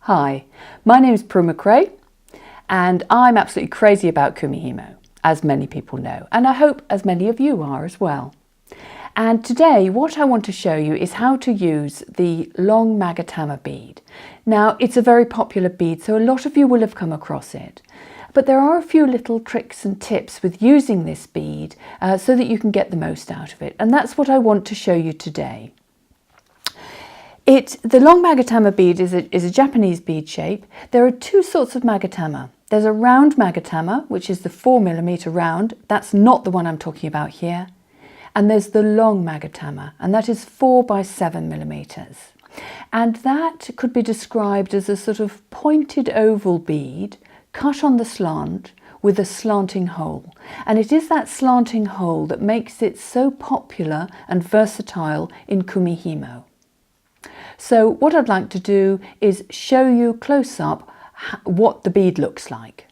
Hi, my name is Prumihimo and I'm absolutely crazy about kumihimo, as many people know, and I hope as many of you are as well. And today what I want to show you is how to use the long magatama bead. Now it's a very popular bead, so a lot of you will have come across it. But there are a few little tricks and tips with using this bead so that you can get the most out of it, and that's what I want to show you today. The long magatama bead is a Japanese bead shape. There are two sorts of magatama. There's a round magatama, which is the 4mm round. That's not the one I'm talking about here. And there's the long magatama, and that is 4 by 7mm. And that could be described as a sort of pointed oval bead cut on the slant with a slanting hole. And it is that slanting hole that makes it so popular and versatile in kumihimo. So what I'd like to do is show you close up what the bead looks like.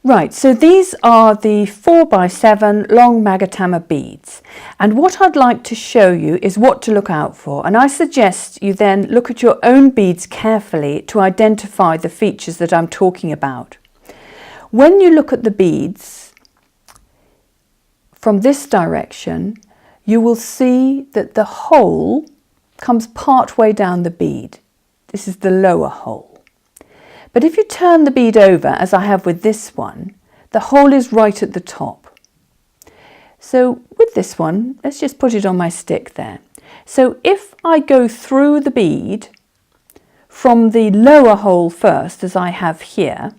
Right, so these are the 4 by 7 long magatama beads, and what I'd like to show you is what to look out for, and I suggest you then look at your own beads carefully to identify the features that I'm talking about. When you look at the beads from this direction, you will see that the hole comes part way down the bead. This is the lower hole. But if you turn the bead over, as I have with this one, the hole is right at the top. So with this one, let's just put it on my stick there. So if I go through the bead from the lower hole first, as I have here,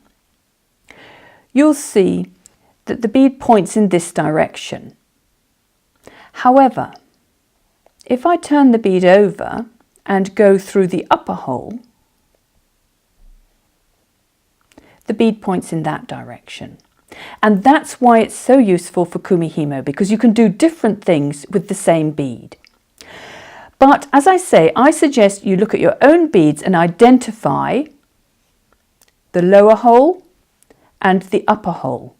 you'll see that the bead points in this direction. However, if I turn the bead over and go through the upper hole, the bead points in that direction. And that's why it's so useful for kumihimo, because you can do different things with the same bead. But as I say, I suggest you look at your own beads and identify the lower hole and the upper hole.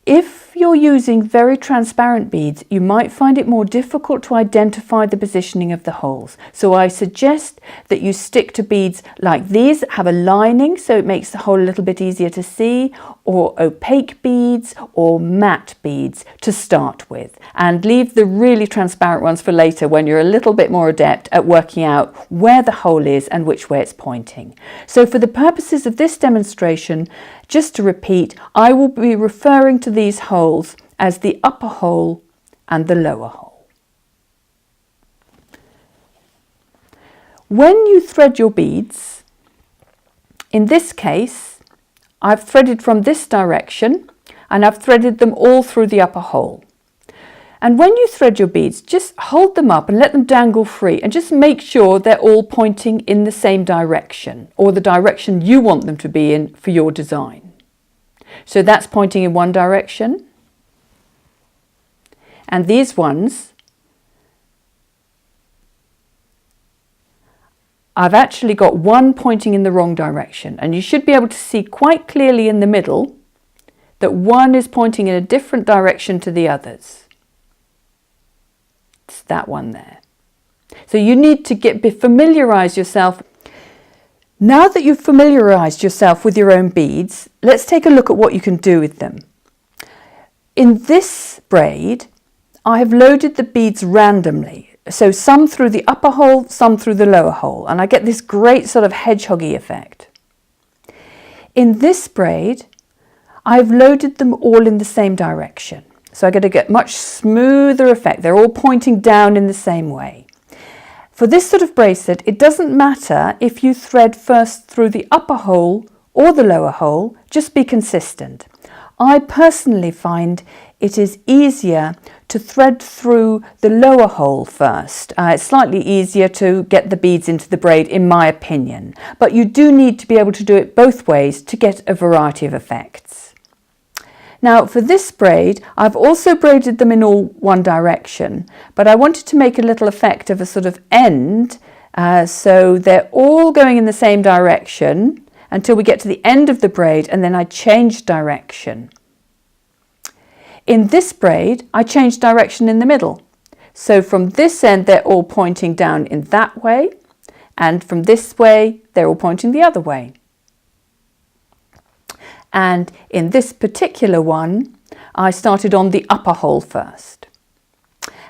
If you're using very transparent beads, you might find it more difficult to identify the positioning of the holes. So I suggest that you stick to beads like these that have a lining, so it makes the hole a little bit easier to see, or opaque beads or matte beads to start with, and leave the really transparent ones for later when you're a little bit more adept at working out where the hole is and which way it's pointing. So for the purposes of this demonstration, just to repeat, I will be referring to these holes as the upper hole and the lower hole. When you thread your beads, in this case, I've threaded from this direction and I've threaded them all through the upper hole. And when you thread your beads, just hold them up and let them dangle free, and just make sure they're all pointing in the same direction, or the direction you want them to be in for your design. So that's pointing in one direction. And these ones, I've actually got one pointing in the wrong direction, and you should be able to see quite clearly in the middle that one is pointing in a different direction to the others. It's that one there. So you need to familiarize yourself. Now that you've familiarized yourself with your own beads, let's take a look at what you can do with them. In this braid, I have loaded the beads randomly. So some through the upper hole, some through the lower hole, and I get this great sort of hedgehoggy effect. In this braid, I've loaded them all in the same direction. So I'm going to get much smoother effect. They're all pointing down in the same way. For this sort of bracelet, it doesn't matter if you thread first through the upper hole or the lower hole, just be consistent. I personally find it is easier to thread through the lower hole first. It's slightly easier to get the beads into the braid, in my opinion, but you do need to be able to do it both ways to get a variety of effects. Now for this braid, I've also braided them in all one direction, but I wanted to make a little effect of a sort of end, so they're all going in the same direction until we get to the end of the braid, and then I change direction. In this braid, I changed direction in the middle. So from this end, they're all pointing down in that way, And from this way, they're all pointing the other way. And in this particular one, I started on the upper hole first.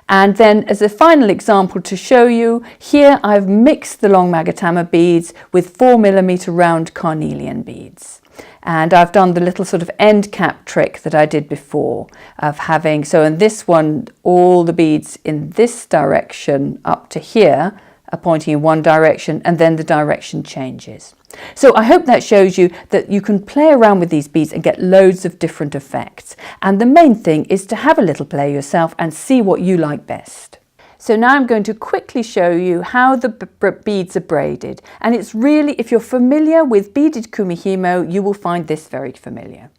And then as a final example to show you, here I've mixed the long magatama beads with 4mm round carnelian beads. And I've done the little sort of end cap trick that I did before of having, so in this one, all the beads in this direction up to here are pointing in one direction, and then the direction changes. So I hope that shows you that you can play around with these beads and get loads of different effects. And the main thing is to have a little play yourself and see what you like best. So now I'm going to quickly show you how the beads are braided. And it's really, if you're familiar with beaded kumihimo, you will find this very familiar.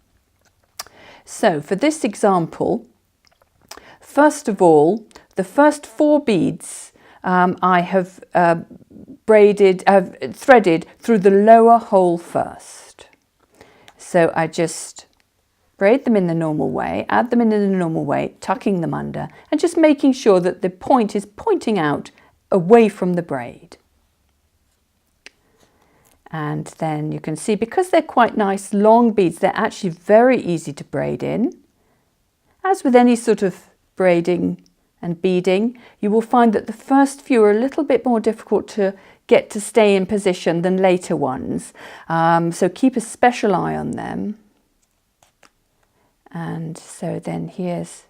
So for this example, first of all, the first 4 beads I have threaded through the lower hole first. So I just braid them in the normal way, add them in the normal way, tucking them under, and just making sure that the point is pointing out away from the braid. And then you can see, because they're quite nice long beads, they're actually very easy to braid in. As with any sort of braiding and beading, you will find that the first few are a little bit more difficult to get to stay in position than later ones. So keep a special eye on them. And so then here's,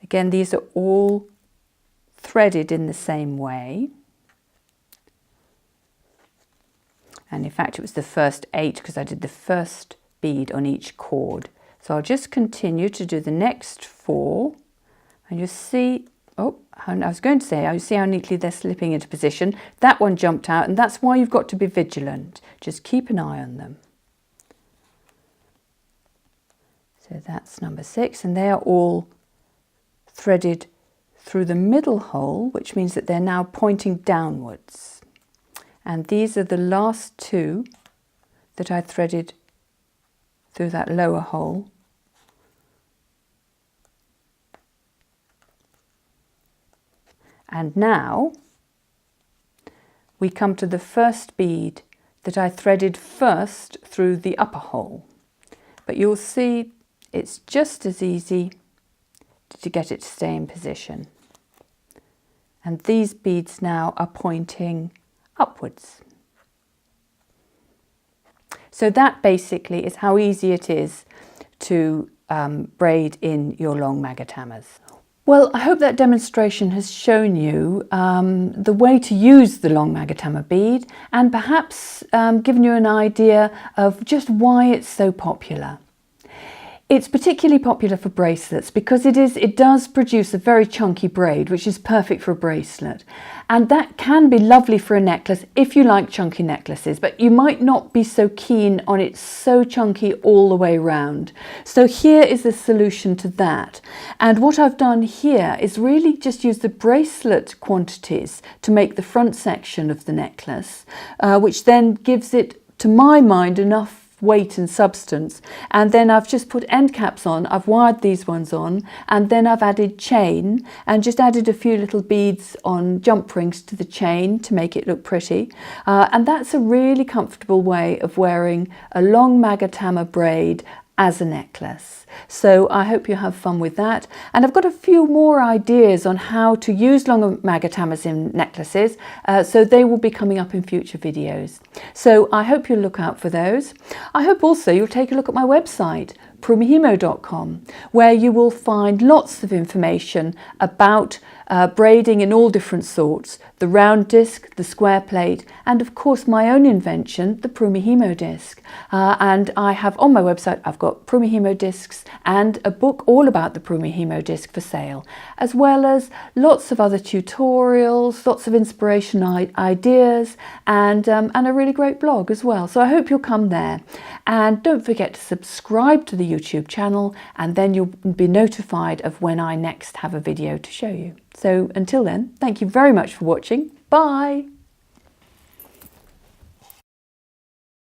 again, these are all threaded in the same way. And in fact, it was the first 8 because I did the first bead on each cord. So I'll just continue to do the next 4, and you'll see, oh, I was going to say, you see how neatly they're slipping into position. That one jumped out, and that's why you've got to be vigilant. Just keep an eye on them. So that's number 6, and they are all threaded through the middle hole, which means that they're now pointing downwards. And these are the last 2 that I threaded through that lower hole. And now we come to the first bead that I threaded first through the upper hole. But you'll see it's just as easy to get it to stay in position. And these beads now are pointing upwards. So that basically is how easy it is to braid in your long magatamas. Well, I hope that demonstration has shown you the way to use the long magatama bead, and perhaps given you an idea of just why it's so popular. It's particularly popular for bracelets because it does produce a very chunky braid, which is perfect for a bracelet. And that can be lovely for a necklace if you like chunky necklaces, but you might not be so keen on it so chunky all the way around. So here is the solution to that. And what I've done here is really just use the bracelet quantities to make the front section of the necklace, which then gives it, to my mind, enough weight and substance. And then I've just put end caps on, I've wired these ones on, and then I've added chain and just added a few little beads on jump rings to the chain to make it look pretty. And that's a really comfortable way of wearing a long magatama braid as a necklace. So I hope you have fun with that. And I've got a few more ideas on how to use long magatamas in necklaces, so they will be coming up in future videos. So I hope you'll look out for those. I hope also you'll take a look at my website, Prumihimo.com, where you will find lots of information about braiding in all different sorts, the round disc, the square plate, and of course my own invention, the Prumihimo disc. And I have on my website, I've got Prumihimo discs and a book all about the Prumihimo disc for sale, as well as lots of other tutorials, lots of inspirational ideas, and a really great blog as well. So I hope you'll come there. And don't forget to subscribe to the YouTube channel, and then you'll be notified of when I next have a video to show you. So until then, thank you very much for watching. Bye!